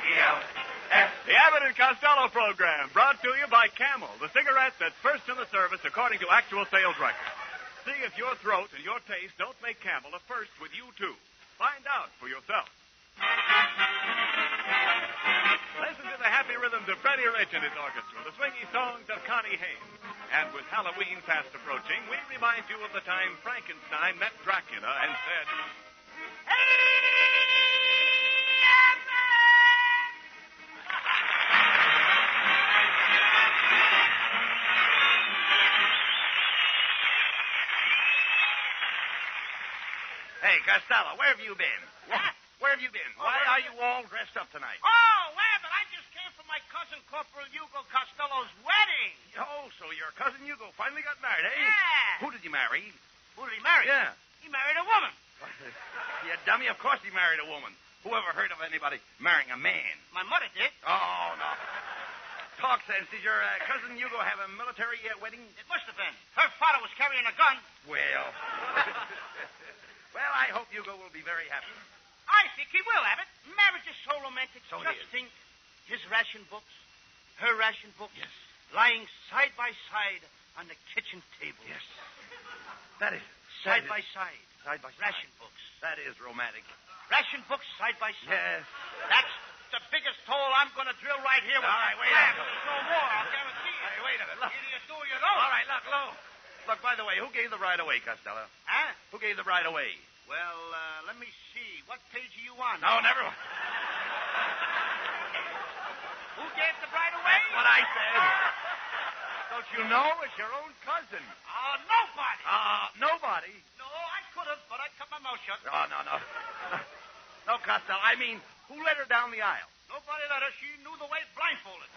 C-O-S. The Abbott and Costello program, brought to you by Camel, the cigarette that's first in the service according to actual sales records. See if your throat and your taste don't make Camel a first with you, too. Find out for yourself. Listen to the happy rhythms of Freddie Rich and his orchestra, the swingy songs of Connie Haynes. And with Halloween fast approaching, we remind you of the time Frankenstein met Dracula and said, Hey, Costello, where have you been? What? Where have you been? Why are you all dressed up tonight? Oh, Abbott, I just came from my cousin Corporal Hugo Costello's wedding. Oh, so your cousin Hugo finally got married, eh? Yeah. Who did you marry? Who did he marry? Yeah. He married a woman. You dummy, of course he married a woman. Who ever heard of anybody marrying a man? My mother did. Oh, no. Talk sense. Did your cousin Hugo have a military wedding? It must have been. Her father was carrying a gun. Well. Well, I hope Hugo will be very happy. I think he will, Abbott. Marriage is so romantic. So it Just is. think, his ration books, her ration books, Yes. lying side by side on the kitchen table. Yes. That is. Side by side. Side by side. Ration books. That is romantic. Ration books side by side. Yes. That's the biggest hole I'm going to drill right here. All right, wait a minute. There's no more, I'll guarantee you. Hey, wait a minute. Look. Either you do or you don't. All right, look, Lou. Look, by the way, who gave the bride away, Costello? Huh? Who gave the bride away? Well, let me see. What page are you on? No, never. Who gave the bride away? That's what I said. Don't you know? It's your own cousin. Nobody. Nobody. No, I could have, but I cut my mouth shut. Oh, no. No, Costello. I mean, who led her down the aisle? Nobody let her. She knew the way blindfolded.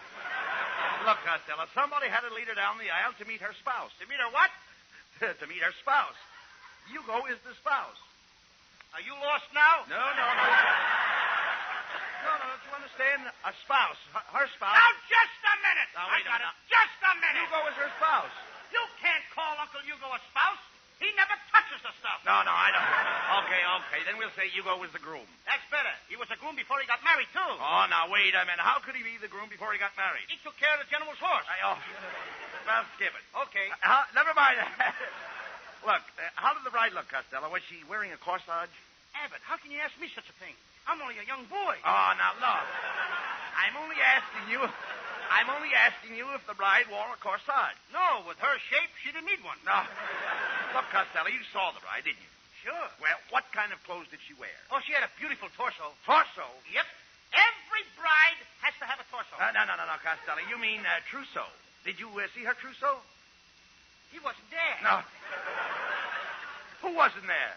Look, Costello, somebody had to lead her down the aisle to meet her spouse. To meet her what? To meet her spouse. Hugo is the spouse. Are you lost now? No. No, don't you understand? A spouse. Her spouse. Now, just a minute. Now, I wait a got minute. it. Just a minute. Hugo is her spouse. You can't call Uncle Hugo a spouse. He never touches the stuff. No, I don't. Okay. Then we'll say Hugo was the groom. That's better. He was a groom before he got married, too. Oh, now, wait a minute. How could he be the groom before he got married? He took care of the general's horse. Well, skip it. Okay. Never mind. Look, how did the bride look, Costello? Was she wearing a corsage? Abbott, how can you ask me such a thing? I'm only a young boy. Oh, now, look. I'm only asking you if the bride wore a corsage. No, with her shape, she didn't need one. No. Look, Costello, you saw the bride, didn't you? Sure. Well, what kind of clothes did she wear? Oh, she had a beautiful torso. Torso? Yep. Every bride has to have a torso. No, Costello. You mean trousseau. Did you see her trousseau? He wasn't there. No. Who wasn't there?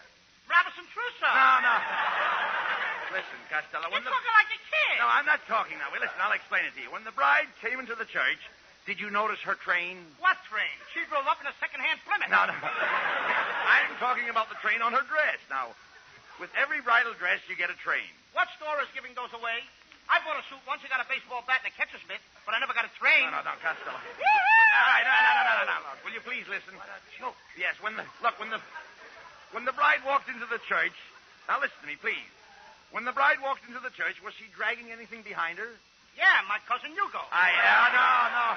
Robinson Crusoe. No. Listen, Costello. You're talking like a kid. No, I'm not talking now. Well, listen, I'll explain it to you. When the bride came into the church, did you notice her train? What train? She drove up in a second-hand Plymouth. No. I'm talking about the train on her dress. Now, with every bridal dress, you get a train. What store is giving those away? I bought a suit once. I got a baseball bat and a catcher's mitt, but I never got a train. No, Costello. All right, no. Will you please listen? What a joke. Yes, when the bride walked into the church. Now listen to me, please. When the bride walked into the church, was she dragging anything behind her? Yeah, my cousin Hugo. No.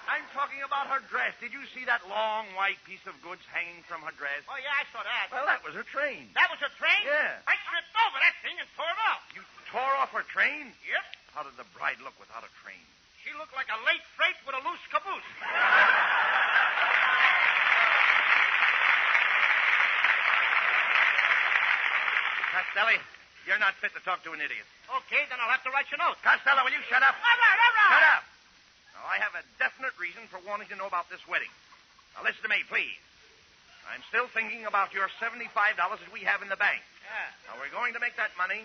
I'm talking about her dress. Did you see that long white piece of goods hanging from her dress? Oh, yeah, I saw that. Well, that was her train. That was her train? Yeah. I tripped over that thing and tore it off. You tore off her train? Yep. How did the bride look without a train? She looked like a late freight with a loose caboose. Costello, you're not fit to talk to an idiot. Okay, then I'll have to write you notes. Costello, will you shut up? All right. Shut up. Now, I have a definite reason for wanting to know about this wedding. Now, listen to me, please. I'm still thinking about your $75 that we have in the bank. Yeah. Now, we're going to make that money.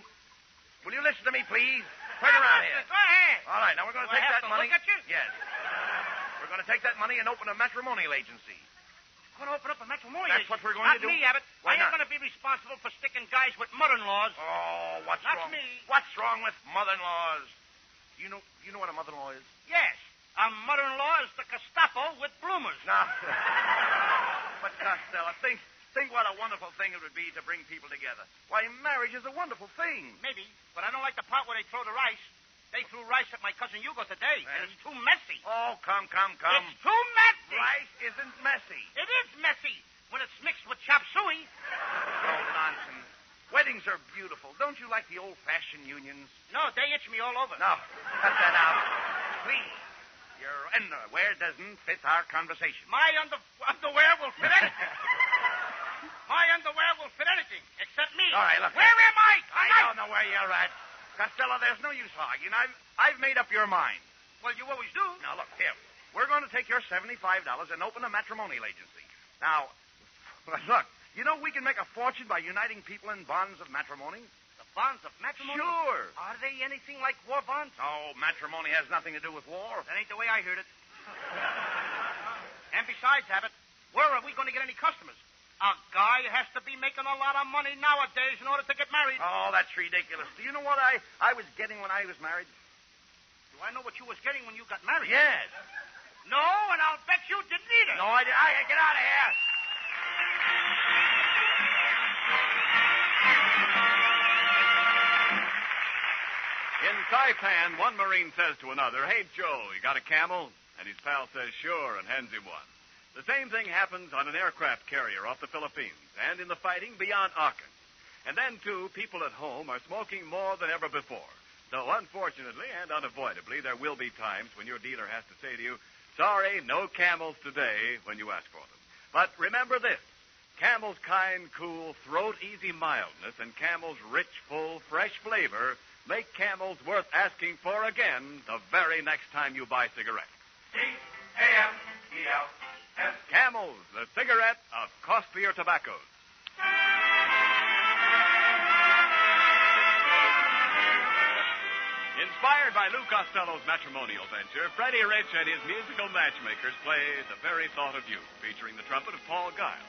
Will you listen to me, please? Turn around here. Go ahead. All right, now we're going to Do I take have that to money. look at you? Yes. We're going to take that money and open a matrimonial agency. Going to open up a matrimonial That's agency. what we're going to do. Not me, Abbott. Why I ain't not? going to be responsible for sticking guys with mother-in-laws. Oh, what's Not wrong? me. What's wrong with mother-in-laws? You know what a mother-in-law is? Yes. A mother-in-law is the Gestapo with bloomers. No. But, Costello, think what a wonderful thing it would be to bring people together. Why, marriage is a wonderful thing. Maybe, but I don't like the part where they throw the rice. They threw rice at my cousin Hugo today, and it's too messy. Oh, come. It's too messy. Rice isn't messy. It is messy when it's mixed with chop suey. Oh, nonsense. Weddings are beautiful. Don't you like the old-fashioned unions? No, they itch me all over. No, cut that out. Please. Your underwear doesn't fit our conversation. My underwear will fit anything. My underwear will fit anything, except me. All right, look. Where am I? I don't know where you're at. Costello, there's no use arguing. I've made up your mind. Well, you always do. Now, look, here. We're going to take your $75 and open a matrimonial agency. Now, look, you know we can make a fortune by uniting people in bonds of matrimony? The bonds of matrimony? Sure. Are they anything like war bonds? No, matrimony has nothing to do with war. That ain't the way I heard it. And besides, Abbott, where are we going to get any customers? A guy has to be making a lot of money nowadays in order to get married. Oh, that's ridiculous. Do you know what I was getting when I was married? Do I know what you was getting when you got married? Yes. No, and I'll bet you didn't either. No, I didn't. Get out of here. In Saipan, one Marine says to another, "Hey, Joe, you got a camel?" And his pal says, "Sure," and hands him one. The same thing happens on an aircraft carrier off the Philippines and in the fighting beyond Aachen. And then, too, people at home are smoking more than ever before. Though, unfortunately and unavoidably, there will be times when your dealer has to say to you, "Sorry, no Camels today," when you ask for them. But remember this. Camel's kind, cool, throat-easy mildness and Camel's rich, full, fresh flavor make Camels worth asking for again the very next time you buy cigarettes. C-A-M-E-L-S. Camels, the cigarette of costlier tobaccos. Inspired by Lou Costello's matrimonial venture, Freddie Rich and his musical matchmakers play The Very Thought of You, featuring the trumpet of Paul Giles.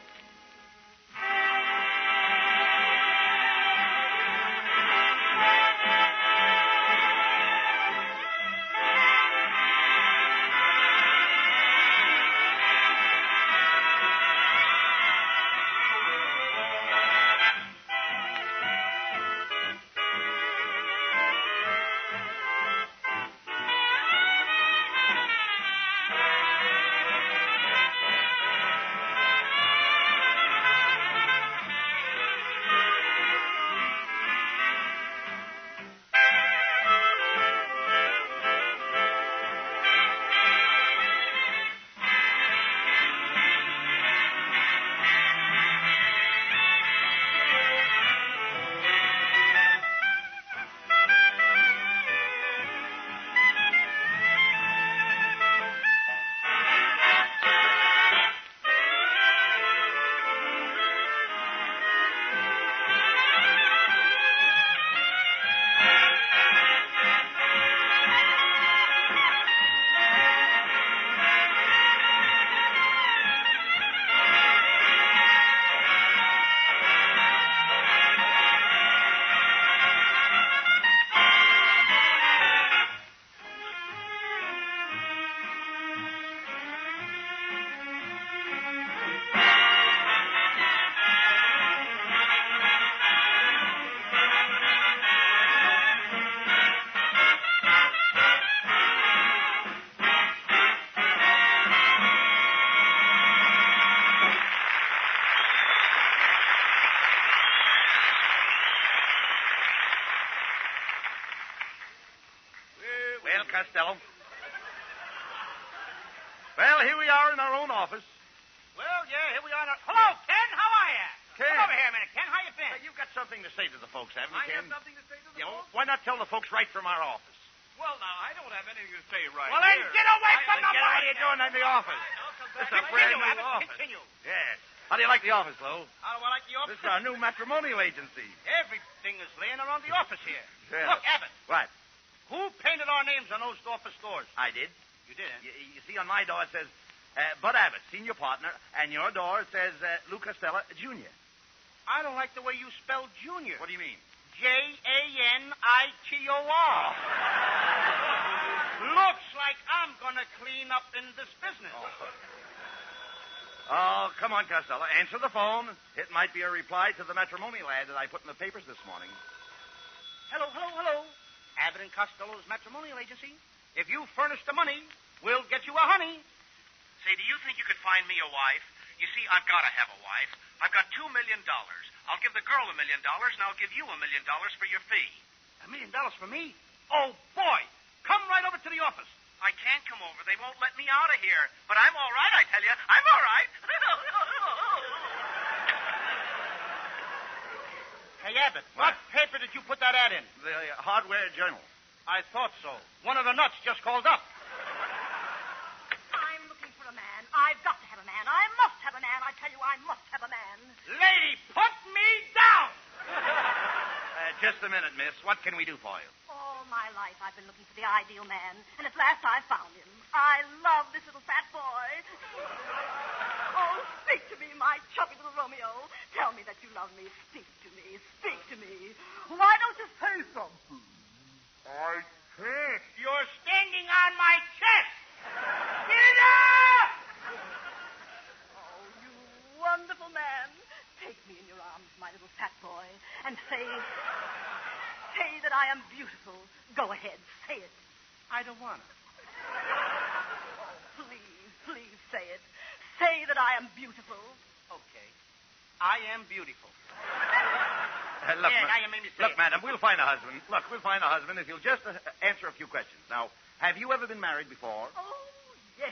Well, Costello. Well, here we are in our own office. Well, yeah, here we are. Hello, Ken. How are you? Ken. Come over here a minute, Ken. How you been? You've got something to say to the folks, haven't you, I Ken? have something to say to the You know, folks? why not tell the folks right from our office? Well, now, I don't have anything to say right Well, then here. get away from the What are mic. you doing in the office? This is a brand new Abbott, office. Continue. Yes. How do you like the office, Lou? How do I like the office? This is our new matrimonial agency. Everything is laying around the office here. Yeah. Look, Abbott, What? who painted our names on those office doors? I did. You did, huh? You see, on my door it says Bud Abbott, senior partner, and your door says Lou Costello, Jr. I don't like the way you spell junior. What do you mean? Janitor. Looks like I'm gonna clean up in this business. Oh, come on, Costello. Answer the phone. It might be a reply to the matrimonial ad that I put in the papers this morning. Hello. Abbott and and Costello's Matrimonial Agency. If you furnish the money, we'll get you a honey. Say, do you think you could find me a wife? You see, I've got to have a wife. I've got $2 million. I'll give the girl $1 million, and I'll give you $1 million for your fee. $1 million for me? Oh, boy. Come right over to the office. I can't come over. They won't let me out of here. But I'm all right, I tell you. I'm all right. Hey, Abbott, what paper did you put that ad in? The Hardware Journal. I thought so. One of the nuts just called up. I'm looking for a man. I've got to have a man. I must have a man. I tell you, I must have a man. Lady, put me down! Just a minute, miss. What can we do for you? All my life I've been looking for the ideal man, and at last I found him. I love this little fat boy. Oh, speak to me, my chubby little Romeo. Tell me that you love me. Speak to me. Speak to me. Why don't you say something? I can't. You're standing on my chest. Get up! Oh, you wonderful man. Take me in your arms, my little fat boy, and say that I am beautiful. Go ahead, say it. I don't want to. Oh, please say it. Say that I am beautiful. Okay. I am beautiful. Look, Look, madam, we'll find a husband. Look, we'll find a husband if you'll just answer a few questions. Now, have you ever been married before? Oh, yes.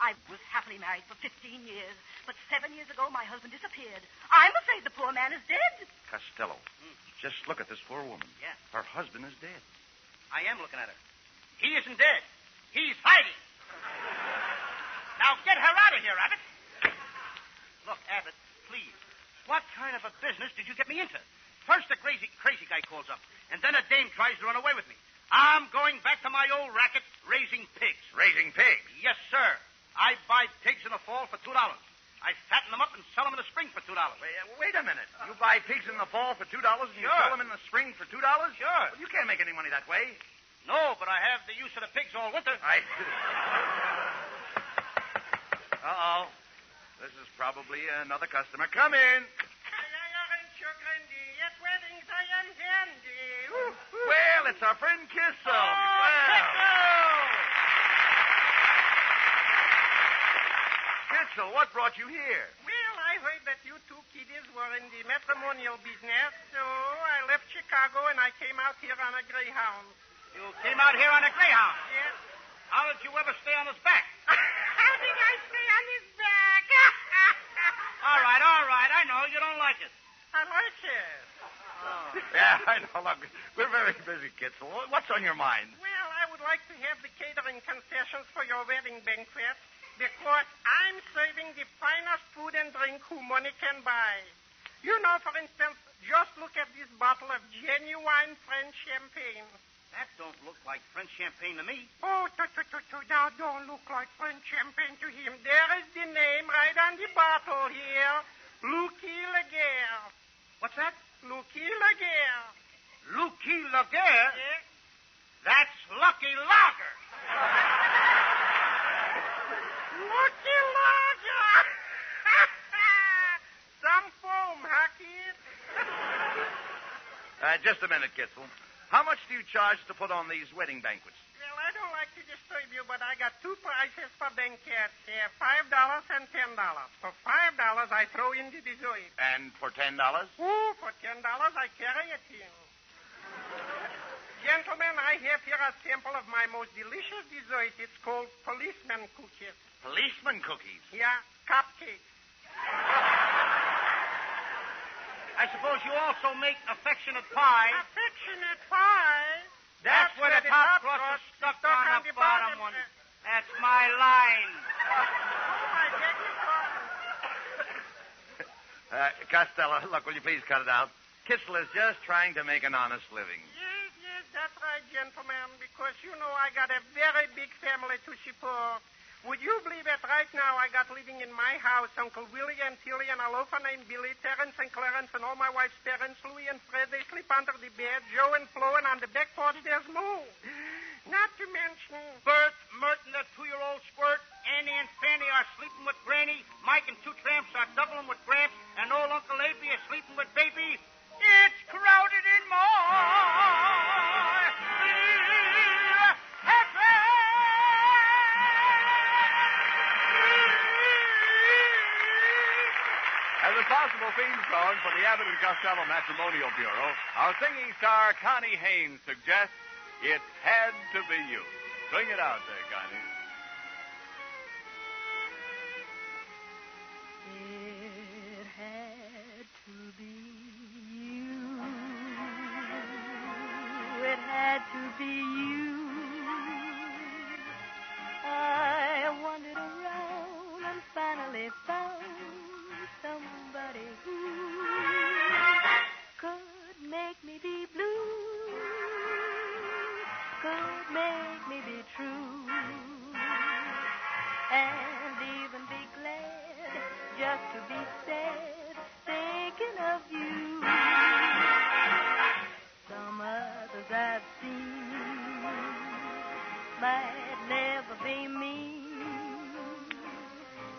I was happily married for 15 years, but 7 years ago my husband disappeared. I'm afraid the poor man is dead. Costello, just look at this poor woman. Yeah. Her husband is dead. I am looking at her. He isn't dead. He's hiding. Now get her out of here, Abbott. Look, Abbott, please. What kind of a business did you get me into? First, a crazy guy calls up, and then a dame tries to run away with me. I'm going back to my old racket, raising pigs. Raising pigs? Yes, sir. I buy pigs in the fall for $2. I fatten them up and sell them in the spring for $2. Wait a minute. You buy pigs in the fall for $2 and you sell them in the spring for $2? Sure. Well, you can't make any money that way. No, but I have the use of the pigs all winter. Uh-oh. This is probably another customer. Come in. Well, it's our friend Kissel. Kissel, what brought you here? Well, I heard that you two kiddies were in the matrimonial business, so I left Chicago and I came out here on a Greyhound. You came out here on a Greyhound? Yes. How did you ever stay on his back? How did I stay on his back? All right. I know you don't like it. I like it. Oh. Yeah, I know. Look, we're very busy, Kissel. What's on your mind? Well, I would like to have the catering concessions for your wedding banquet because I'm serving the finest food and drink who money can buy. You know, for instance, just look at this bottle of genuine French champagne. That don't look like French champagne to me. Oh, now don't look like French champagne to him. There is the name right on the bottle here. Louis Laguerre. What's that? Louis Laguerre. Louis Laguerre? Yes. That's Lucky Lager. Louis Laguerre. Some foam, huh, kid? Just a minute, Kissel. How much do you charge to put on these wedding banquets? Well, I don't like to disturb you, but I got two prices for banquets here, $5 and $10. For $5, I throw in the dessert. And for $10? Oh, for $10, I carry it in. Gentlemen, I have here a sample of my most delicious dessert. It's called policeman cookies. Policeman cookies? Yeah, cupcakes. I suppose you also make affectionate pie. Affectionate pie? That's where the top crust is stuck on the bottom one. That's my line. Oh, I beg your pardon. Costello, look, will you please cut it out? Kissel is just trying to make an honest living. Yes, that's right, gentlemen, because, you know, I got a very big family to support. Would you believe that right now I got living in my house Uncle Willie and Tilly and a loafer named Billy, Terrence and Clarence, and all my wife's parents, Louis and Fred. They sleep under the bed, Joe and Flo, and on the back porch there's Lou. Not to mention Bert, Merton, that 2-year-old squirt, Annie and Fanny are sleeping with Granny, Mike and 2 tramps are doubling with Gramps, and old Uncle Abe is sleeping with Baby. It's crowded in my unforgettable theme song for the Abbott and Costello Matrimonial Bureau, our singing star, Connie Haynes, suggests It Had to Be You. Sing it out there, Connie. It had to be you. It had to be you. I wandered around and finally found somebody who could make me be blue, could make me be true, and even be glad just to be sad thinking of you. Some others I've seen might never be mean,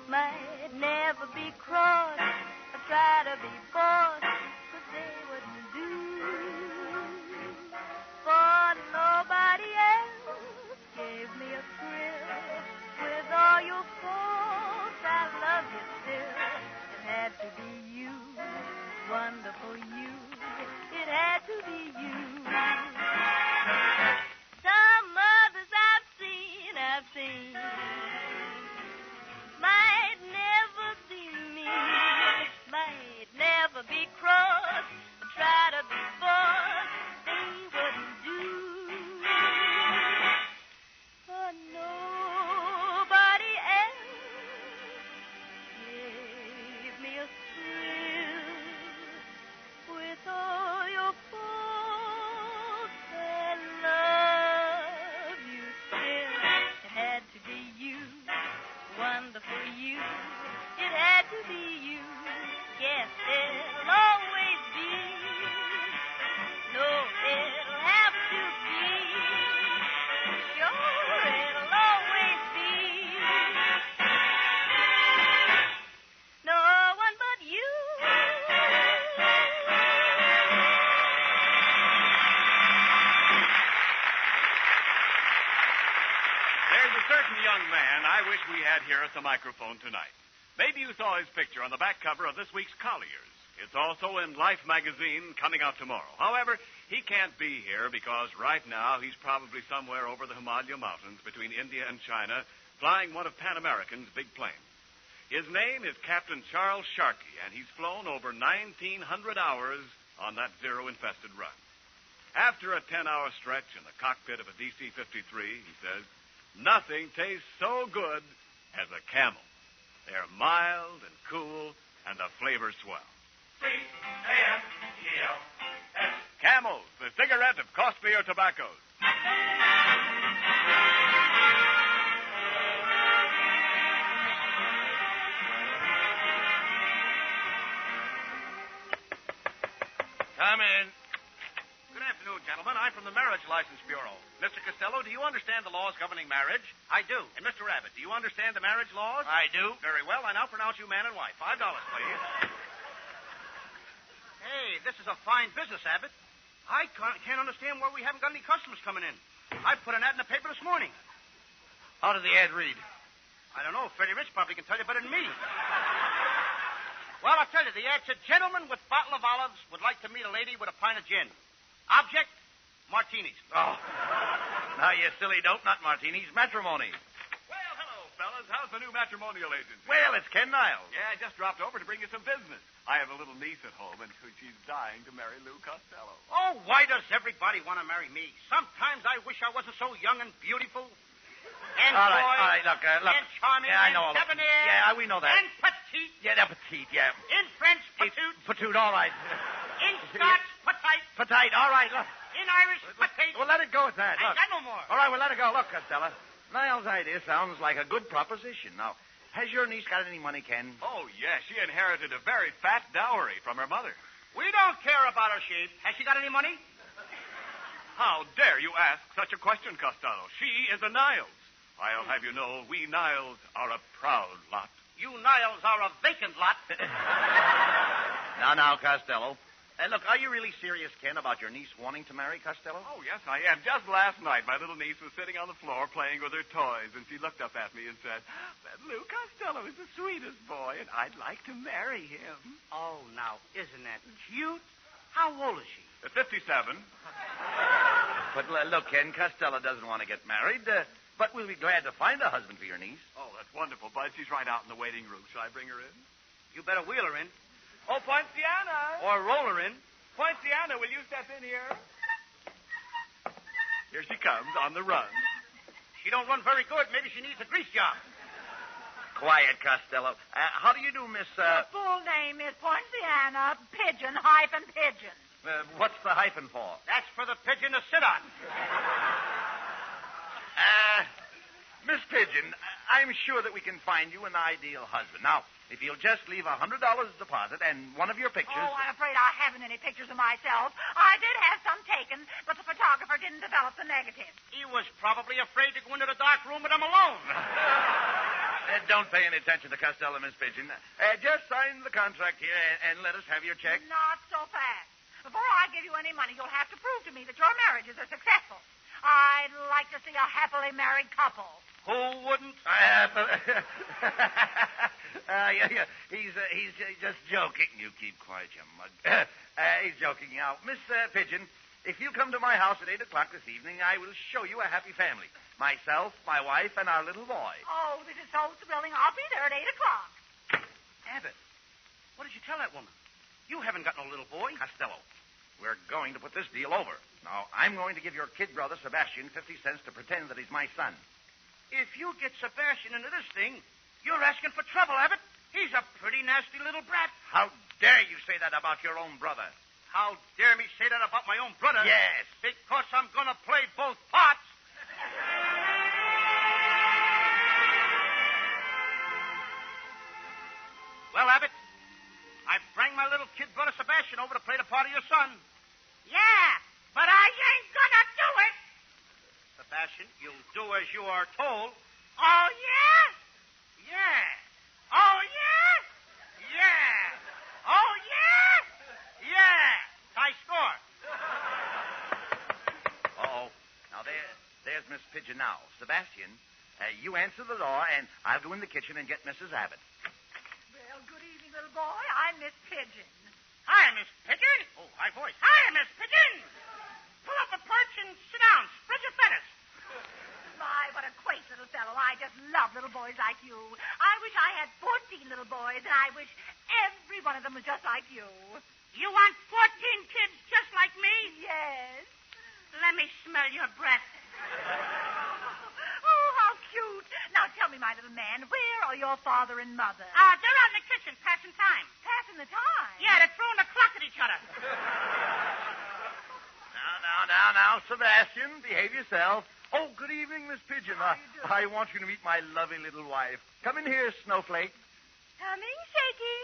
might never be cross or try to be boss, but they wouldn't do. For nobody else gave me a thrill. With all your faults, I love you still. It had to be you, wonderful you. It had to be you. Some others I've seen might never be mean, might never be cross, or try to be boss, they wouldn't do. For nobody else gave me a thrill. With all your faults, I love you still. It had to be you, wonderful you. It had to be you. Yes, it'll always be. No, it'll have to be. Sure, it'll always be. No one but you. There's a certain young man I wish we had here at the microphone tonight. Maybe you saw his picture on the back cover of this week's Collier's. It's also in Life magazine coming out tomorrow. However, he can't be here because right now he's probably somewhere over the Himalaya Mountains between India and China flying one of Pan American's big planes. His name is Captain Charles Sharkey, and he's flown over 1,900 hours on that zero-infested run. After a 10-hour stretch in the cockpit of a DC-53, he says, nothing tastes so good as a Camel. They're mild and cool, and the flavor's swell. C-A-M-E-L-S. Camels, the cigarette of costlier tobaccos. Come in. Good afternoon, gentlemen. I'm from the Marriage License Bureau. Mr. Costello, do you understand the laws governing marriage? I do. And Mr. Abbott, do you understand the marriage laws? I do. Very well. I now pronounce you man and wife. $5, please. Hey, this is a fine business, Abbott. I can't understand why we haven't got any customers coming in. I put an ad in the paper this morning. How did the ad read? I don't know. Freddie Rich probably can tell you better than me. Well, I'll tell you. The ad said, gentleman with bottle of olives would like to meet a lady with a pint of gin. Object, martinis. Oh. Now, you silly dope, not martinis, matrimony. Well, hello, fellas. How's the new matrimonial agency? Well, it's Ken Niles. Yeah, I just dropped over to bring you some business. I have a little niece at home, and she's dying to marry Lou Costello. Oh, why does everybody want to marry me? Sometimes I wish I wasn't so young and beautiful. And All coy, right, look. and charming, Yeah, I know all and that. debonair. Yeah, we know that. And petite. Yeah, that petite, yeah. In French, petite. Petite, all right. In Scotch, petite. Petite, all right, look. In Irish, petite. Well, let it go at that. I Look. ain't got no more. All right, well, let it go. Look, Costello. Niles' idea sounds like a good proposition. Now, has your niece got any money, Ken? Oh, yes. She inherited a very fat dowry from her mother. We don't care about her shape. Has she got any money? How dare you ask such a question, Costello? She is a Niles. I'll have you know, we Niles are a proud lot. You Niles are a vacant lot. Now, Costello. Look, are you really serious, Ken, about your niece wanting to marry Costello? Oh, yes, I am. Just last night, my little niece was sitting on the floor playing with her toys, and she looked up at me and said, that Lou Costello is the sweetest boy, and I'd like to marry him. Oh, now, isn't that cute? How old is she? 57. But look, Ken, Costello doesn't want to get married, but we'll be glad to find a husband for your niece. Oh, that's wonderful, Bud. She's right out in the waiting room. Shall I bring her in? You better wheel her in. Oh, Poinciana! Or roll her in. Poinciana, will you step in here? Here she comes, on the run. She don't run very good. Maybe she needs a grease job. Quiet, Costello. How do you do, Miss... Her full name is Poinciana Pigeon-Pigeon. What's the hyphen for? That's for the pigeon to sit on. Miss Pigeon, I'm sure that we can find you an ideal husband. Now, if you'll just leave $100 deposit and one of your pictures... Oh, I'm afraid I haven't any pictures of myself. I did have some taken, but the photographer didn't develop the negatives. He was probably afraid to go into the dark room with them alone. Don't pay any attention to Costello, Miss Pigeon. Just sign the contract here and let us have your check. Not so fast. Before I give you any money, you'll have to prove to me that your marriages are successful. I'd like to see a happily married couple. Who wouldn't? Yeah. He's just joking. You keep quiet, you mug. He's joking now. Miss Pigeon, if you come to my house at 8 o'clock this evening, I will show you a happy family. Myself, my wife, and our little boy. Oh, this is so thrilling. I'll be there at 8 o'clock. Abbott, what did you tell that woman? You haven't got no little boy. Costello, we're going to put this deal over. Now, I'm going to give your kid brother, Sebastian, 50 cents to pretend that he's my son. If you get Sebastian into this thing, you're asking for trouble, Abbott. He's a pretty nasty little brat. How dare you say that about your own brother? How dare me say that about my own brother? Yes. Because I'm going to play both parts. Well, Abbott, I bring my little kid brother Sebastian over to play the part of your son. Yeah, but I ain't gonna do it. Sebastian, you'll do as you are told. Oh, yeah? Yeah. Oh, yeah? Yeah. Oh, yeah? Yeah. Tie score. Uh-oh. Now, there's Miss Pigeon now. Sebastian, you answer the door, and I'll go in the kitchen and get Mrs. Abbott. Well, good evening, little boy. I'm Miss Pigeon. Hi, Miss Pigeon. Oh, high voice. Hi, Miss Pigeon. Pull up a perch and sit down. Spread your feathers. My, what a quaint little fellow. I just love little boys like you. I wish I had 14 little boys, and I wish every one of them was just like you. You want 14 kids just like me? Yes. Let me smell your breath. Oh, how cute. Now tell me, my little man, where are your father and mother? They're out in the kitchen passing time. Passing the time? Yeah, they're throwing the clock at each other. Now, Sebastian, behave yourself. Oh, good evening, Miss Pigeon. I want you to meet my lovely little wife. Come in here, Snowflake. Coming, Shaky.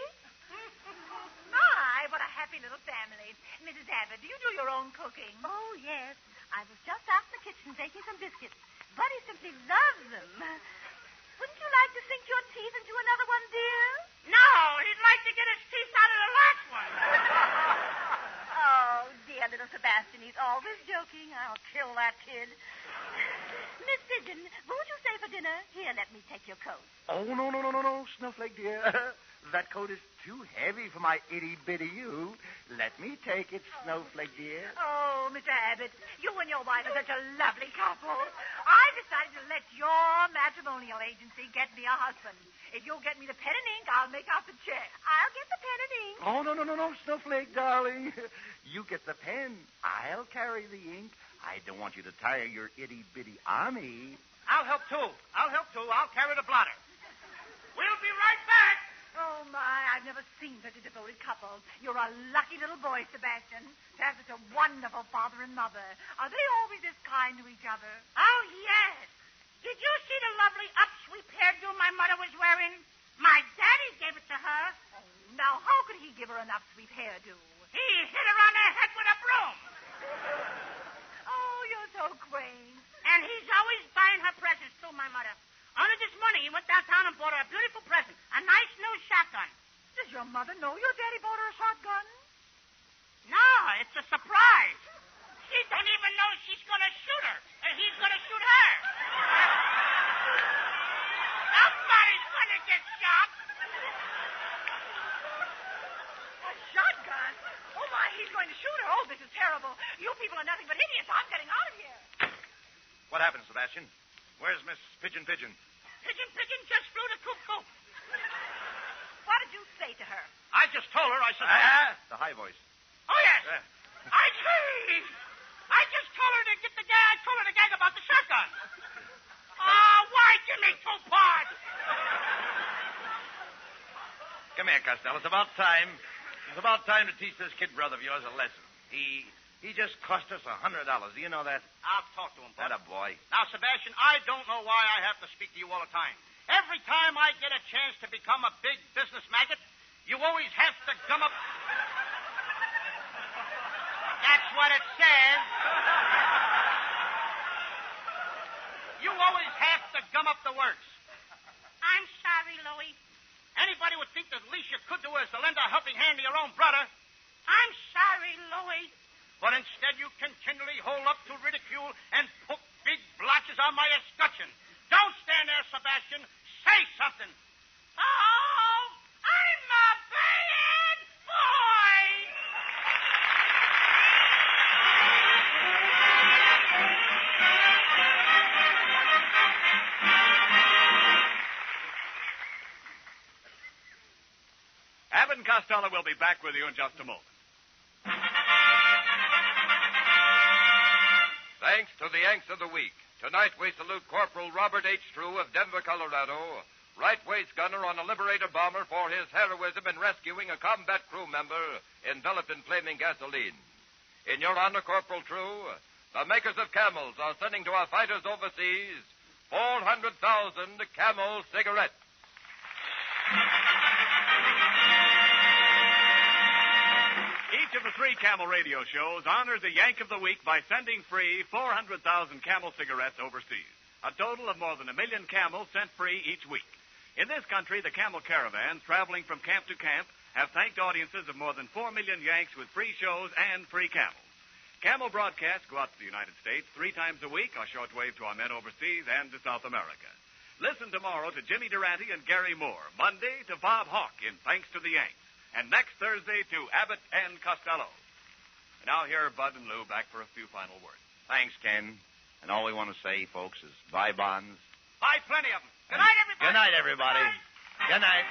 My, what a happy little family. Mrs. Abbott, do you do your own cooking? Oh, yes. I was just out in the kitchen baking some biscuits. Buddy simply loves them. Wouldn't you like to sink your teeth into another one, dear? No, he'd like to get his teeth out of the last one. Oh, dear little Sebastian, he's always joking. I'll kill that kid. Miss Pigeon, won't you stay for dinner? Here, let me take your coat. Oh, no, Snowflake, dear. That coat is too heavy for my itty-bitty you. Let me take it, Snowflake, dear. Oh, Mr. Abbott, you and your wife are such a lovely couple. I decided to let your matrimonial agency get me a husband. If you'll get me the pen and ink, I'll make out the check. I'll get the pen and ink. Oh, no, Snowflake, darling. You get the pen. I'll carry the ink. I don't want you to tire your itty-bitty army. I'll help, too. I'll carry the blotter. We'll be right back. Oh, my, I've never seen such a devoted couple. You're a lucky little boy, Sebastian, to have such a wonderful father and mother. Are they always this kind to each other? Oh, yes. Did you see the lovely upsweep hairdo my mother was wearing? My daddy gave it to her. Oh, now, how could he give her an upsweep hairdo? He hit her on the head with a broom. Oh, you're so quaint. And he's always buying her presents, too, my mother. Only this morning he went downtown and bought her a beautiful present, a nice new shotgun. Does your mother know your daddy bought her a shotgun? it's a surprise. She don't even know she's going to shoot her, and he's going to shoot her. Somebody's going to get shot. A shotgun? Oh, my, he's going to shoot her. Oh, this is terrible. You people are nothing but idiots. I'm getting out of here. What happened, Sebastian? Where's Miss Pigeon? Pigeon just flew to coop. What did you say to her? I just told her I said... The high voice. Oh, yes. I just told her to get the gag. I told her to gag about the shotgun. Oh, why give me two parts? Come here, Costello. It's about time. It's about time to teach this kid brother of yours a lesson. He just cost us $100. Do you know that? I'll talk to him, Bud. That a boy. Now, Sebastian, I don't know why I have to speak to you all the time. Every time I get a chance to become a big business maggot, you always have to gum up... That's what it says. You always have to gum up the works. I'm sorry, Louis. Anybody would think that the least you could do is to lend a helping hand to your own brother. I'm sorry, Louis. But instead you continually hold up to ridicule and put big blotches on my escutcheon. Don't stand there, Sebastian. Say something. Oh, I'm a bad boy. Abbott and Costello will be back with you in just a moment. Thanks to the Yanks of the Week. Tonight we salute Corporal Robert H. True of Denver, Colorado, right waist gunner on a Liberator bomber for his heroism in rescuing a combat crew member enveloped in flaming gasoline. In your honor, Corporal True, the makers of Camels are sending to our fighters overseas 400,000 Camel cigarettes. Each of the three Camel radio shows honors a Yank of the Week by sending free 400,000 Camel cigarettes overseas. A total of more than 1 million Camels sent free each week. In this country, the Camel caravans traveling from camp to camp have thanked audiences of more than 4 million Yanks with free shows and free Camels. Camel broadcasts go out to the United States 3 times a week, our shortwave to our men overseas and to South America. Listen tomorrow to Jimmy Durante and Gary Moore. Monday to Bob Hawk in Thanks to the Yanks. And next Thursday to Abbott and Costello. And now here are Bud and Lou back for a few final words. Thanks, Ken. And all we want to say, folks, is bye, bonds. Buy plenty of them. Good night, everybody. Good night, everybody. Good night.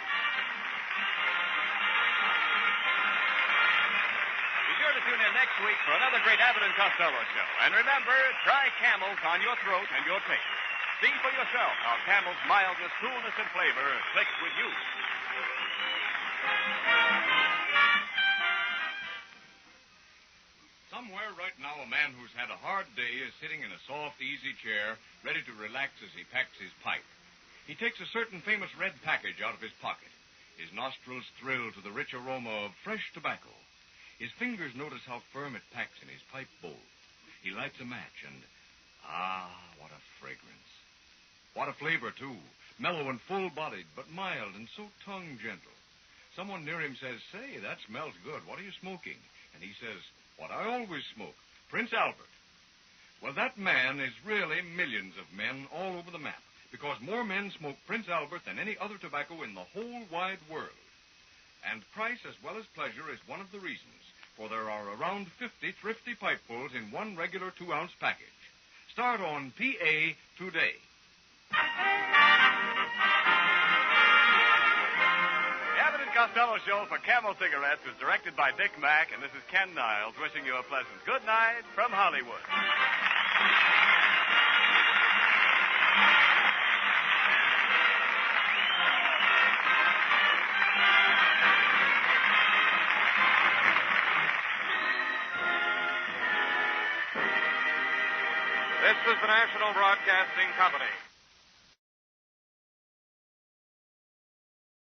Be sure to tune in next week for another great Abbott and Costello show. And remember, try Camels on your throat and your taste. See for yourself how Camel's mildness, coolness, and flavor click with you. Somewhere right now, a man who's had a hard day is sitting in a soft, easy chair, ready to relax as he packs his pipe. He takes a certain famous red package out of his pocket. His nostrils thrill to the rich aroma of fresh tobacco. His fingers notice how firm it packs in his pipe bowl. He lights a match and, what a fragrance. What a flavor, too. Mellow and full-bodied, but mild and so tongue-gentle. Someone near him says, "Say, that smells good. What are you smoking?" And he says, "What I always smoke, Prince Albert." Well, that man is really millions of men all over the map, because more men smoke Prince Albert than any other tobacco in the whole wide world. And price as well as pleasure is one of the reasons, for there are around 50 thrifty pipefuls in one regular 2-ounce package. Start on PA today. The Abbott and Costello show for Camel cigarettes was directed by Dick Mack, and this is Ken Niles wishing you a pleasant good night from Hollywood. This is the National Broadcasting Company.